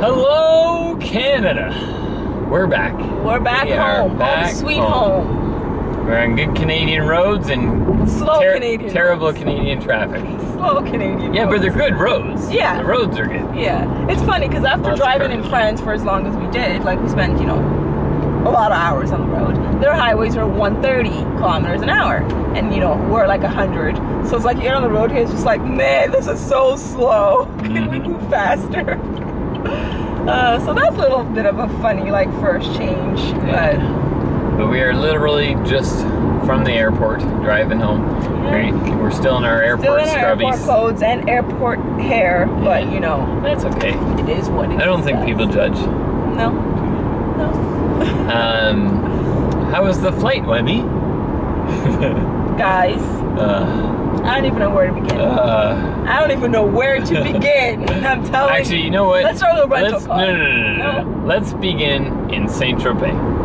Hello, Canada. We're back. We're back home. Home sweet home. We're on good Canadian roads and terrible roads. Canadian traffic. Slow Canadian Yeah, roads. but they're good roads. Yeah. The roads are good. Yeah. It's funny because after driving in France for as long as we did, like we spent, you know, a lot of hours on the road. Their highways are 130 kilometers an hour. And, you know, we're like 100. So it's like you're on the road here, it's just like, man, this is so slow. Can we move faster? So that's a little bit of a funny, like, first change. Yeah. But we are literally just from the airport driving home. Yeah. We're still in our airport scrubbies. Airport clothes and airport hair, but you know, that's okay. It is what it is. I don't think people judge. No. How was the flight, Wemi? Guys, I don't even know where to begin. I don't even know where to begin. I'm telling you. Actually, you know what? Let's start with a rental car. No. Let's begin in Saint-Tropez.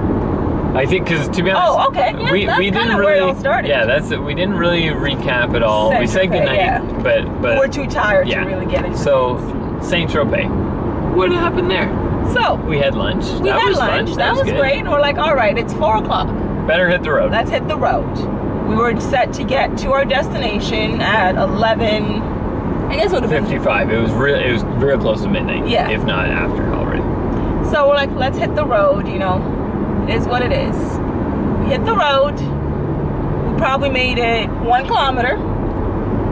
I think, because to be honest, okay. Yeah, we didn't really. Where it all started. Yeah, that's it. We didn't really recap at all. We said goodnight, but we're too tired to really get into. So, Saint-Tropez. What happened there? So we had lunch. That was great. And we're like, all right, it's 4 o'clock. Better hit the road. Let's hit the road. We were set to get to our destination at 11. I guess it would have been 55. It was real close to midnight. Yeah. If not after already. So we're like, let's hit the road. You know, it is what it is. We hit the road. We probably made it 1 kilometer,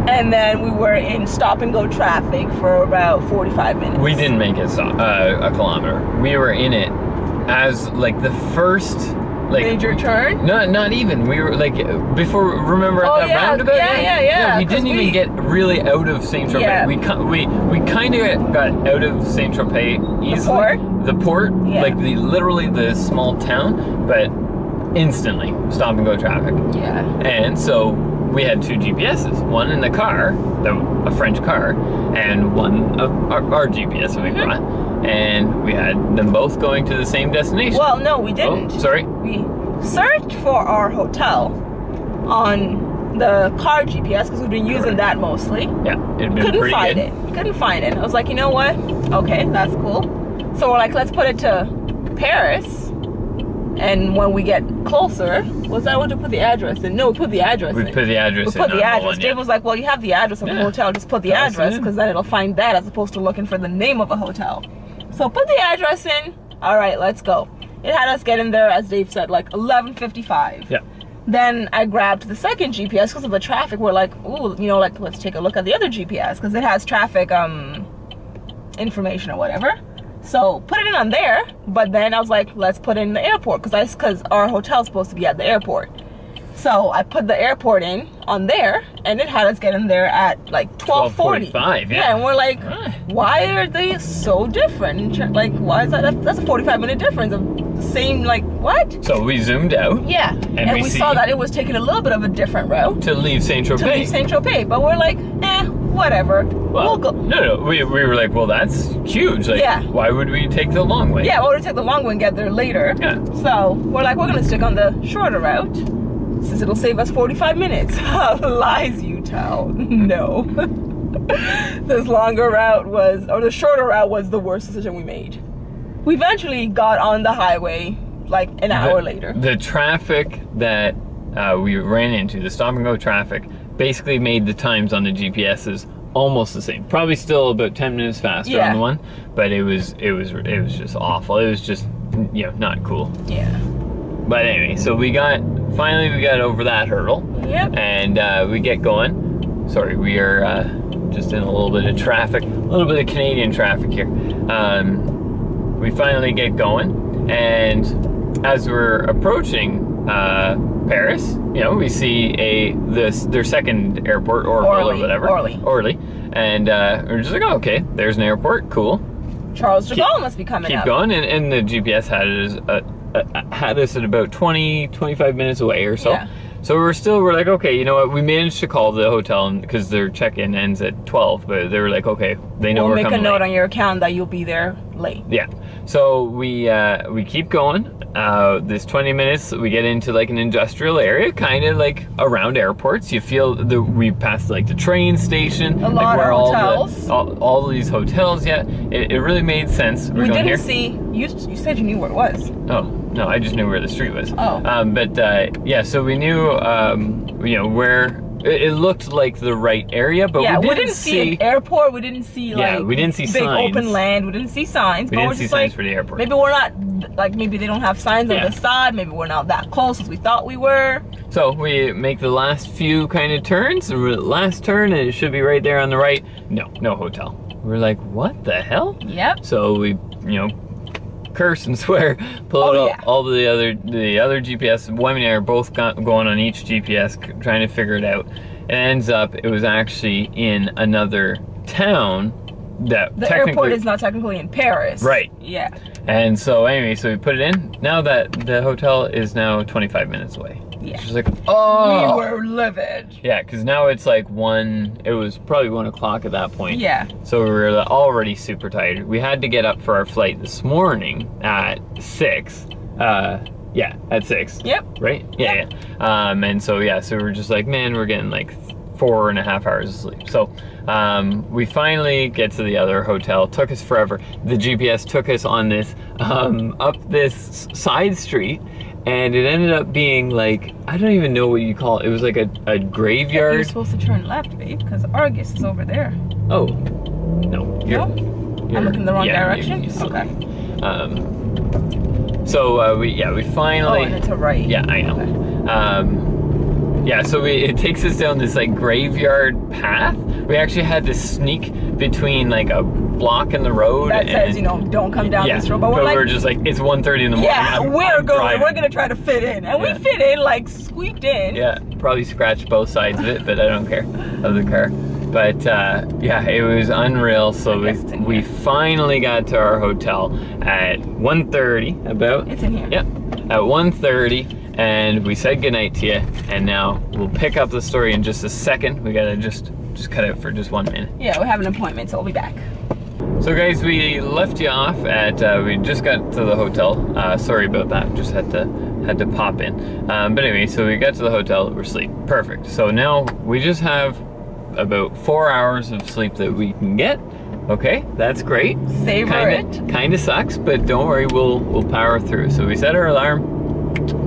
and then we were in stop and go traffic for about 45 minutes. We didn't make it a kilometer. We were in it as like the first. Like, major turn? Not even. We were like before. Remember at that roundabout? Yeah. We didn't even get really out of Saint-Tropez. Yeah. We kind of got out of Saint-Tropez easily. The port, like literally the small town, but instantly stop and go traffic. Yeah. And so we had 2 GPSs. One in the car, a French car, and one of our GPS that we brought. And we had them both going to the same destination. Well, no, we didn't. Oh, sorry. We searched for our hotel on the car GPS because we've been using that mostly. Yeah, it'd been pretty good. Couldn't find it. I was like, you know what? Okay, that's cool. So we're like, let's put it to Paris. And when we get closer, was I want to put the address in? No, we put the address in. We put the address in. We put the address. Dave was like, well, you have the address of the hotel. Just put the address because then it'll find that as opposed to looking for the name of a hotel. So put the address in. All right, let's go. It had us get in there, as Dave said, like 11:55. Yeah. Then I grabbed the second GPS because of the traffic. We're like, ooh, you know, like let's take a look at the other GPS because it has traffic information or whatever. So put it in on there. But then I was like, let's put it in the airport because our hotel's supposed to be at the airport. So I put the airport in on there, and it had us get in there at like 12:45. Yeah, and we're like, why are they so different? Like, why is that? That's a 45-minute difference of the same, like, what? So we zoomed out. Yeah, and we saw that it was taking a little bit of a different route. To leave Saint-Tropez. But we're like, whatever. Well, we'll go. No, we were like, well, that's huge. Like, why would we take the long way? Yeah, why would we take the long way and get there later? Yeah. So we're like, we're going to stick on the shorter route, since it'll save us 45 minutes. Lies you tell. No. This longer route the shorter route was the worst decision we made. We eventually got on the highway like an hour later. The traffic that we ran into, the stop and go traffic, basically made the times on the GPSs almost the same. Probably still about 10 minutes faster on the one, but it was just awful. It was just, you know, not cool. Yeah. But anyway, so finally we got over that hurdle. Yep. And we get going. Sorry, we are just in a little bit of traffic, a little bit of Canadian traffic here. We finally get going, and as we're approaching Paris, you know, we see their second airport, Orly or whatever. Orly. And we're just like, oh, okay, there's an airport, cool. Charles de Gaulle must be coming up. Keep going, and the GPS had us at about 25 minutes away or so. Yeah. So we're like, okay, you know what? We managed to call the hotel because their check-in ends at 12, but they were like, okay, they know we're coming. We'll make a note on your account that you'll be there late. Yeah. So we keep going. This 20 minutes, we get into like an industrial area, kind of like around airports. You feel that we passed like the train station, A lot where of hotels. all these hotels. Yeah, it really made sense. We going didn't here. see. You said you knew where it was. Oh no, I just knew where the street was. Oh. But yeah, so we knew you know where. It looked like the right area, but yeah, we didn't see an airport. We didn't see like we didn't see big signs. open land. We didn't see signs. We but didn't we're see just signs like, for the airport. Maybe we're not like maybe they don't have signs on Yeah. the side. Maybe we're not that close as we thought we were. So we make the last few kind of turns. Last turn, and it should be right there on the right. No hotel. We're like, what the hell? Yep. So we, you know, curse and swear, pull out yeah. all the other GPS. Wemi and I are both going on each GPS, trying to figure it out. It ends up, it was actually in another town that The airport is not technically in Paris. Right. Yeah. And so anyway, so we put it in. Now that the hotel is now 25 minutes away. Yeah. She's like, oh. We were livid. Yeah, because now it's like it was probably 1 o'clock at that point. Yeah. So we were already super tired. We had to get up for our flight this morning at 6. Yeah, at 6. Yep. Right? Yeah, yeah. And so, yeah, so we were just like, man, we're getting like 4.5 hours of sleep. So we finally get to the other hotel. Took us forever. The GPS took us on this, up this side street, and it ended up being like, I don't even know what you call it. It was like a graveyard. You're supposed to turn left, babe, because Argus is over there. Oh, no. I'm looking the wrong direction? Okay. So we finally. Oh, and it's a right. Yeah, I know. Okay. Yeah, so it takes us down this like graveyard path. We actually had to sneak between like a block in the road that says, you know, don't come down this road. But we're just like, it's 1:30 in the morning. Yeah, we're going. driving. We're gonna try to fit in, and we fit in, like squeaked in. Yeah, probably scratched both sides of it, but I don't care, of the car. But yeah, it was unreal. So we finally got to our hotel at 1:30 about. It's in here. Yep, at 1:30. And we said goodnight to you, and now we'll pick up the story in just a second. We gotta just cut out for just 1 minute. Yeah, we have an appointment, so we'll be back. So guys, we left you off at, we just got to the hotel. Sorry about that, just had to pop in. But anyway, so we got to the hotel, we're asleep, perfect. So now we just have about 4 hours of sleep that we can get. Okay, that's great. Savor it. Kinda sucks, but don't worry, we'll power through. So we set our alarm.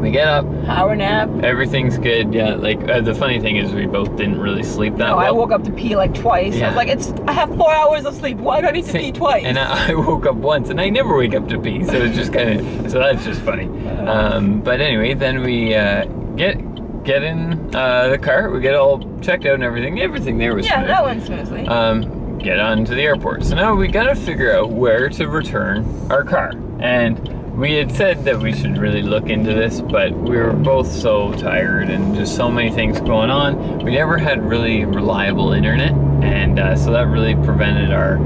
We get up. Power nap. Everything's good. Yeah, like the funny thing is we both didn't really sleep that well. I woke up to pee like twice. Yeah. I was like, I have 4 hours of sleep. Why do I need to pee twice? And I woke up once, and I never wake up to pee, so it's just kind of, so that's just funny. But anyway, then we get in the car. We get all checked out and everything. Everything there was smooth. Yeah, that went smoothly. Get on to the airport. So now we gotta figure out where to return our car. And we had said that we should really look into this, but we were both so tired and just so many things going on. We never had really reliable internet, and so that really prevented our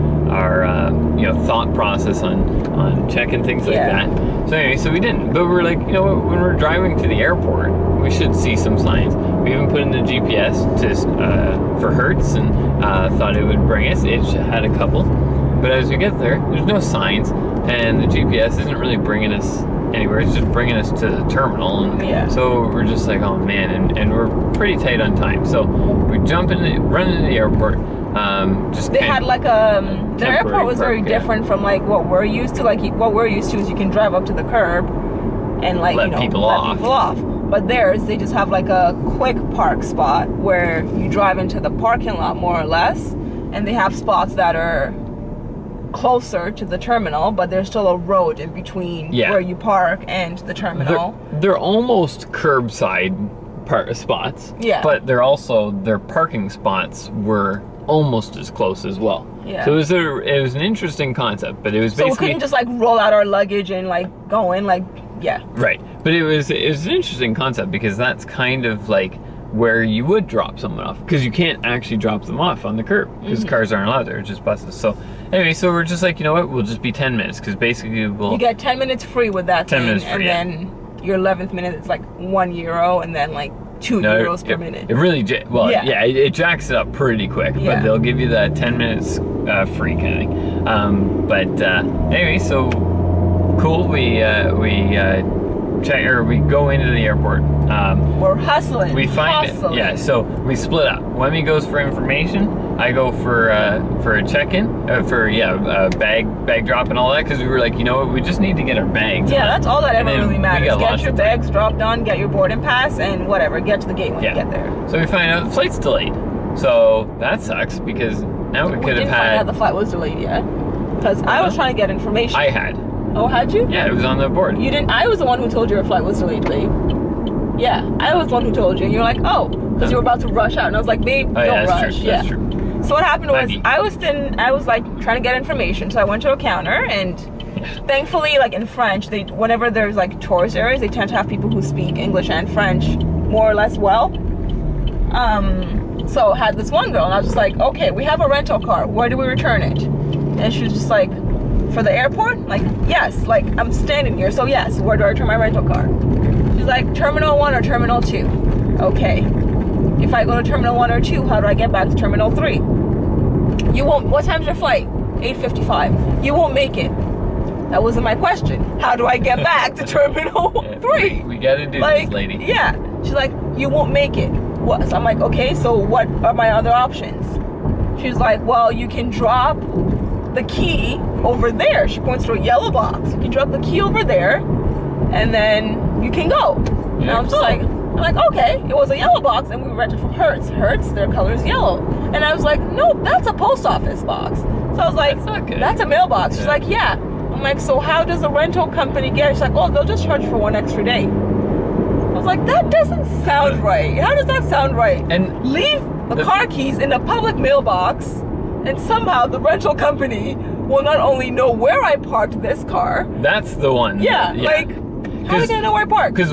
you know, thought process on checking things like that. So anyway, so we didn't. But we're like, you know what, when we're driving to the airport, we should see some signs. We even put in the GPS for Hertz, and thought it would bring us. It had a couple. But as we get there, there's no signs, and the GPS isn't really bringing us anywhere. It's just bringing us to the terminal. And so we're just like, oh man, and we're pretty tight on time. So we run into the airport. They had like the airport was very different from like what we're used to. Like what we're used to is you can drive up to the curb and like let people off. But theirs, they just have like a quick park spot where you drive into the parking lot more or less, and they have spots that are closer to the terminal, but there's still a road in between where you park and the terminal. They're almost curbside spots. Yeah. But their parking spots were almost as close as well. Yeah. So it was an interesting concept, but it was basically, so we couldn't just like roll out our luggage and like go in, like Right. But it was an interesting concept, because that's kind of like where you would drop someone off, because you can't actually drop them off on the curb because cars aren't allowed there, it's just buses. So anyway, so we're just like, you know what, we'll just be 10 minutes, because basically you get 10 minutes free with that 10 minutes free, and then your 11th minute is like €1, and then like €2 per minute. It really, it jacks it up pretty quick, but they'll give you that 10 minutes free kind of thing. But anyway, so cool. We check, or we go into the airport. We're hustling. We find hustling. it. Yeah. So we split up. Wemi goes for information. I go for a check-in, bag drop and all that, because we were like, you know what, we just need to get our bags. Yeah, that's all that ever really matters. Get your bags dropped on, get your boarding pass, and whatever. Get to the gate when you get there. So we find out the flight's delayed. So that sucks, because now we could have had. Find out the flight was delayed yet, because I was trying to get information. I had. Oh, had you? Yeah, it was on the board. You didn't. I was the one who told you your flight was delayed, babe. Yeah, I was the one who told you, and you were like, oh, because you were about to rush out, and I was like, babe, don't rush. True. Yeah. That's true. So what happened was I was like trying to get information, so I went to a counter, and thankfully, like in French, whenever there's like tourist areas, they tend to have people who speak English and French more or less well. So I had this one girl, and I was just like, okay, we have a rental car, where do we return it? And she was just like, for the airport? Like, yes, like I'm standing here, so yes, where do I return my rental car? She's like, Terminal 1 or Terminal 2. Okay. If I go to Terminal 1 or 2, how do I get back to Terminal 3? You won't. What time's your flight? 8:55. You won't make it. That wasn't my question. How do I get back to Terminal 3? We gotta do this, lady. Yeah. She's like, you won't make it. What? So I'm like, okay, so what are my other options? She's like, well, you can drop the key over there. She points to a yellow box. You can drop the key over there, and then you can go. Yeah, and I'm just like, okay, it was a yellow box, and we rented from Hertz. Hertz, their color is yellow. And I was like, nope, that's a post office box. So I was like, that's a mailbox. She's like, yeah. I'm like, so how does a rental company get it? She's like, oh, they'll just charge you for one extra day. I was like, that doesn't sound right. How does that sound right? And leave the car keys in a public mailbox, and somehow the rental company will not only know where I parked this car. That's the one. Yeah. Like, how are they gonna know where I parked? Because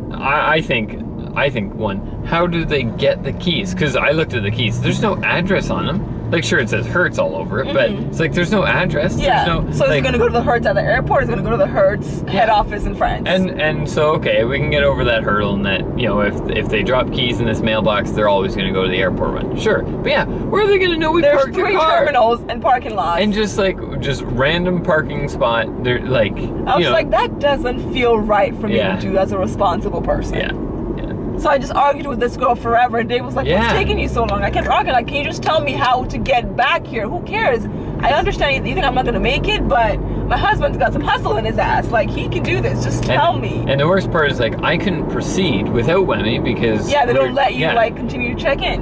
I think one, how do they get the keys? Because I looked at the keys. There's no address on them. Like, sure, it says Hertz all over it, but it's like there's no address. Yeah. There's no, so is it going to go to the Hertz at the airport? Is it going to go to the Hertz head office in France? And so, okay, we can get over that hurdle, and that, you know, if they drop keys in this mailbox, they're always going to go to the airport one. Sure. But yeah, where are they going to know we parked the car? There's 3 terminals and parking lots. And just random parking spot. They're like, I was like, that doesn't feel right for me to do as a responsible person. Yeah. So I just argued with this girl forever, and Dave was like, what's taking you so long? I kept arguing, like, can you just tell me how to get back here? Who cares? I understand you think I'm not going to make it, but my husband's got some hustle in his ass. Like, he can do this. Just tell me. And the worst part is, like, I couldn't proceed without Wemi because... Yeah, they don't let you, like, continue to check in.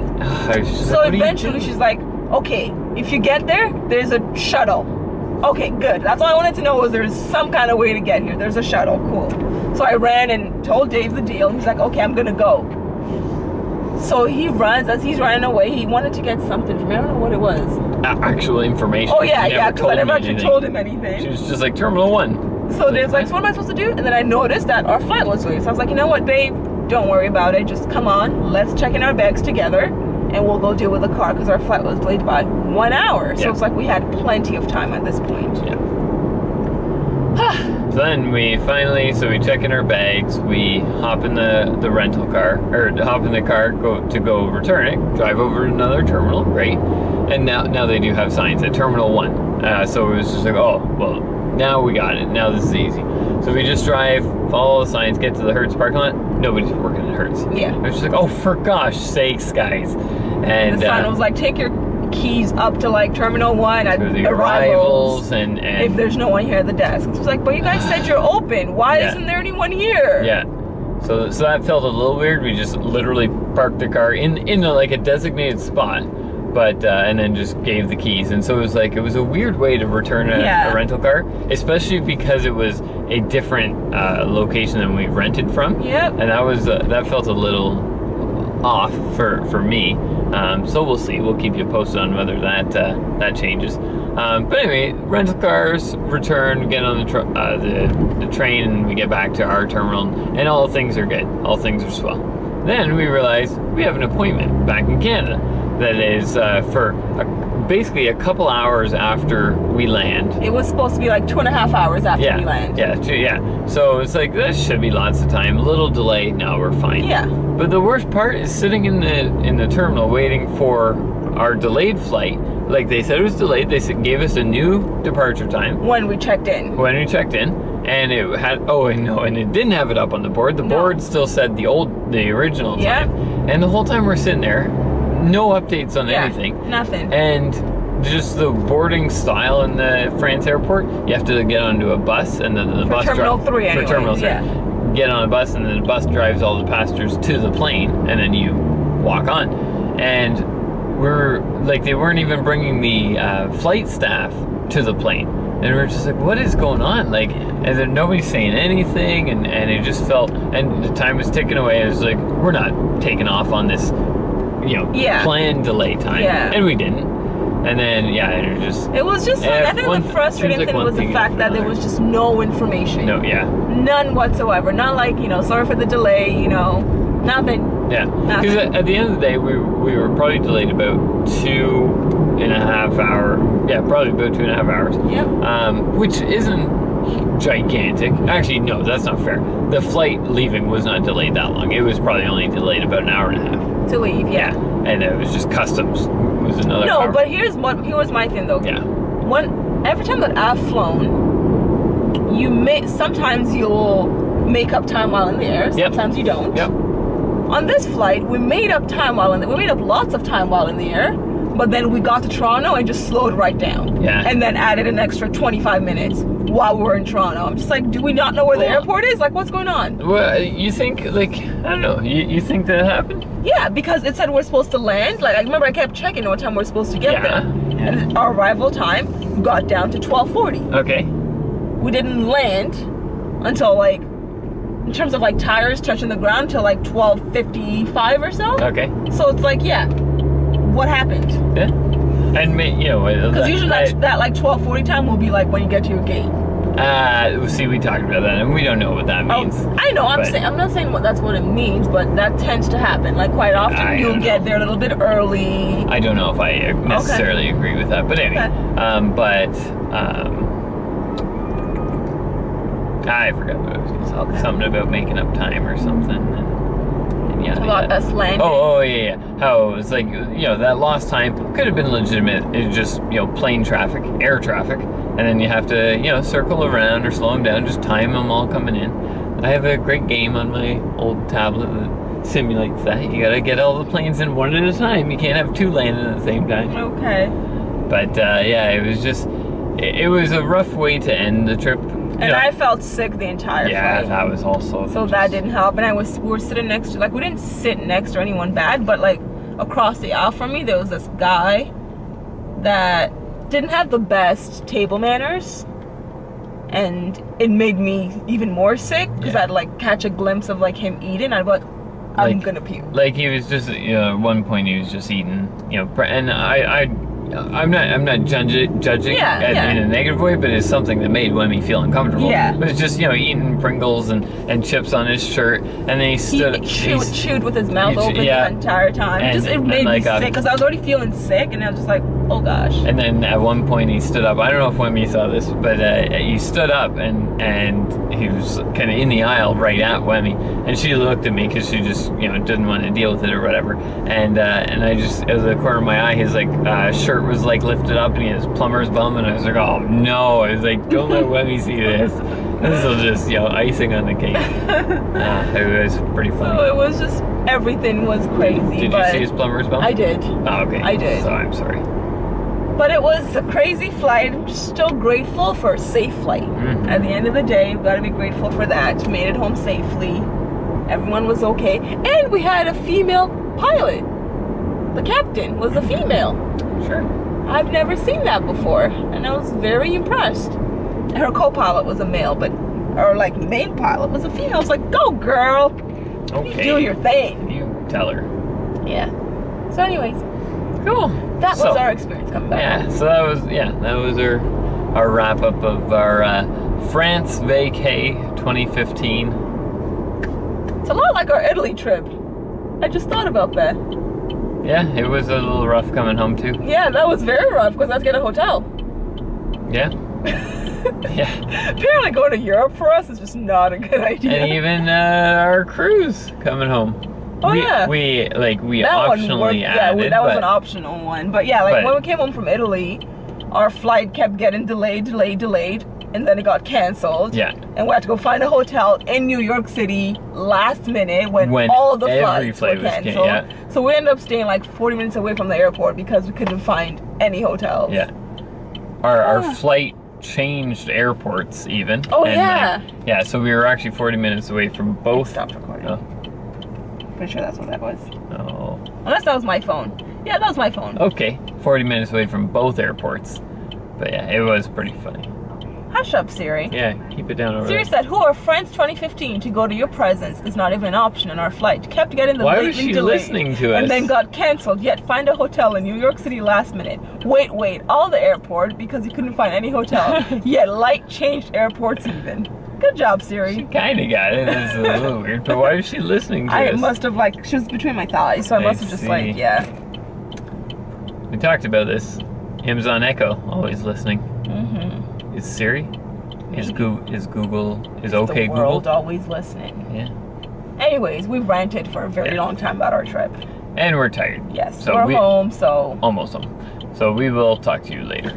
So eventually she's like, okay, if you get there, there's a shuttle. Okay, good. That's all I wanted to know, was there's some kind of way to get here. There's a shuttle. Cool. So I ran and told Dave the deal. He's like, okay, I'm gonna go. So he runs. As he's running away, he wanted to get something from me. I don't know what it was. Actual information. Oh yeah, because I never actually told him anything. She was just like, Terminal 1. So Dave's like, so what am I supposed to do? And then I noticed that our flight was late. So I was like, you know what, babe? Don't worry about it. Just come on. Let's check in our bags together, and we'll go deal with the car, because our flight was delayed by 1 hour. So it's like we had plenty of time at this point. Yeah. So then we finally, we check in our bags, we hop in the rental car, or hop in the car, go return it, drive over to another terminal, great. And now they do have signs at Terminal 1. So it was just like, oh, well, now we got it. Now this is easy. So we just drive, follow the signs, get to the Hertz parking lot. Nobody's working at Hertz. Yeah. It was just like, oh, for gosh sakes, guys. And the sign was like, take your keys up to like Terminal 1 at the arrivals, and if there's no one here at the desk. It was like, but you guys said you're open. Why isn't there anyone here? Yeah. So that felt a little weird. We just literally parked the car in like a designated spot, but and then just gave the keys. And so it was a weird way to return a rental car, especially because it was a different location than we rented from. Yep. And that felt a little off for me. So we'll see. We'll keep you posted on whether that changes. But anyway, rental cars return, get on the train, and we get back to our terminal, and all things are good. All things are swell. Then we realize we have an appointment back in Canada that is for basically a couple hours after we land. It was supposed to be like 2.5 hours after we land. Yeah. So it's like, that should be lots of time. A little delay, now we're fine. Yeah. But the worst part is sitting in the terminal waiting for our delayed flight like they said it was delayed. They gave us a new departure time when we checked in. When we checked in, and it had, oh, and no, and it didn't have it up on the board. The board still said the original time. And the whole time we're sitting there, no updates on anything. Nothing. And just the boarding style in the France airport, you have to get onto a bus, and then the bus Terminal 3 anyways, for Terminal 3. Get on a bus, and then the bus drives all the passengers to the plane, and then you walk on. And we're like, they weren't even bringing the flight staff to the plane, and we're just like, what is going on? Like, and then nobody's saying anything, and it just felt, and the time was ticking away. It was like, we're not taking off on this, planned delay time, and we didn't. And then, it was just like, I think the frustrating thing was the fact that there was just no information. None whatsoever. Not like, sorry for the delay, nothing. Yeah, because at the end of the day, we were probably delayed about 2.5 hours. Yeah, probably about 2.5 hours. Yep. Which isn't gigantic. Actually, no, that's not fair. The flight leaving was not delayed that long. It was probably only delayed about an hour and a half. To leave, and it was just customs was another hour. But here was my thing though. Every time that I've flown, sometimes you'll make up time while in the air, sometimes you don't. On this flight, we made up time we made up lots of time while in the air, but then we got to Toronto and just slowed right down. And then added an extra 25 minutes while we were in Toronto. I'm just like, do we not know where the airport is? Like, what's going on? Well, you think, like, I don't know, you think that happened? Yeah, because it said we're supposed to land. Like, I remember I kept checking what time we're supposed to get there. And our arrival time got down to 12:40. Okay. We didn't land until, like, in terms of, like, tires touching the ground, till, like, 12:55 or so. Okay. So it's like, what happened? Yeah. And, because usually that, like, 12:40 time will be, like, when you get to your gate. See, we talked about that, and we don't know what that means. I know. I'm not saying that's what it means, but that tends to happen. Like, quite often, you'll get there a little bit early. I don't know if I necessarily agree with that, but anyway. I forgot what I was going to say. Something about making up time or something. About us landing. Oh, yeah. How it was like, that lost time could have been legitimate. It's just, plane traffic, air traffic. And then you have to, circle around or slow them down, just time them all coming in. I have a great game on my old tablet that simulates that. You gotta get all the planes in one at a time. You can't have two landing at the same time. Okay. But, it was just, it was a rough way to end the trip. And I felt sick the entire flight. Yeah, that was also. So that didn't help. And we were sitting next to, like, we didn't sit next to anyone bad, but, like, across the aisle from me, there was this guy that didn't have the best table manners. And it made me even more sick, because I'd, like, catch a glimpse of, like, him eating. I'd be like, I'm gonna puke. Like, he was just, at one point he was just eating, and I'm not judging in a negative way, but it's something that made Wemi feel uncomfortable. But it's just, eating Pringles and chips on his shirt, and then he chewed with his mouth open the entire time. It made me sick, because I was already feeling sick, and I was just like, oh gosh. And then at one point he stood up. I don't know if Wemi saw this, but he stood up and he was kind of in the aisle right at Wemi, and she looked at me because she just didn't want to deal with it or whatever. And I just, out of the corner of my eye, his like shirt was like lifted up, and he has plumber's bum, and I was like, oh no! I was like, don't let Wemi see this. This is just icing on the cake. It was pretty funny. So it was just, everything was crazy. Did you see his plumber's bum? I did. Oh, okay. I did. So I'm sorry. But it was a crazy flight. I'm just still grateful for a safe flight. At the end of the day, we've got to be grateful for that. Made it home safely. Everyone was okay. And we had a female pilot. The captain was a female. Sure. I've never seen that before, and I was very impressed. And her co-pilot was a male, but her like main pilot was a female. I was like, go girl. Okay. You do your thing. You tell her. Yeah. So anyways. Cool. That was our experience coming back. Yeah, so that was our wrap up of our France vacay 2015. It's a lot like our Italy trip. I just thought about that. Yeah, it was a little rough coming home too. Yeah, that was very rough because I had to get a hotel. Yeah. Yeah. Apparently going to Europe for us is just not a good idea. And even our cruise coming home. Oh yeah. We That one optionally worked, yeah, added, that was but an optional one. But yeah, like but- when we came home from Italy, our flight kept getting delayed, and then it got canceled. Yeah. And we had to go find a hotel in New York City last minute when all of the every flights flight were was canceled. yeah. So we ended up staying like 40 minutes away from the airport because we couldn't find any hotels. Yeah. Our flight changed airports even. Oh, and, yeah. Yeah, so we were actually 40 minutes away from both. Stopped recording. Oh. Pretty sure that's what that was. Oh. Unless that was my phone. Yeah, that was my phone. Okay, 40 minutes away from both airports. But yeah, it was pretty funny. Hush up, Siri. Yeah, keep it down over Siri there. said, who are friends 2015 to go to your presence is not even an option in our flight. Kept getting the Why lately was she delayed listening to us? and then got cancelled, yet find a hotel in New York City last minute. Wait, all the airport because you couldn't find any hotel. Yet light changed airports even. Good job, Siri. She kind of got it. It's a little weird, but why was she listening to I us? must have she was between my thighs, so I must have just see. yeah. We talked about this. Amazon Echo, always listening. Mm-hmm. Is Siri? Is Google? Is The OK world Google? always listening. Yeah. Anyways, we've ranted for a very long time about our trip. And we're tired. Yes, So we're home, so almost home. So we will talk to you later.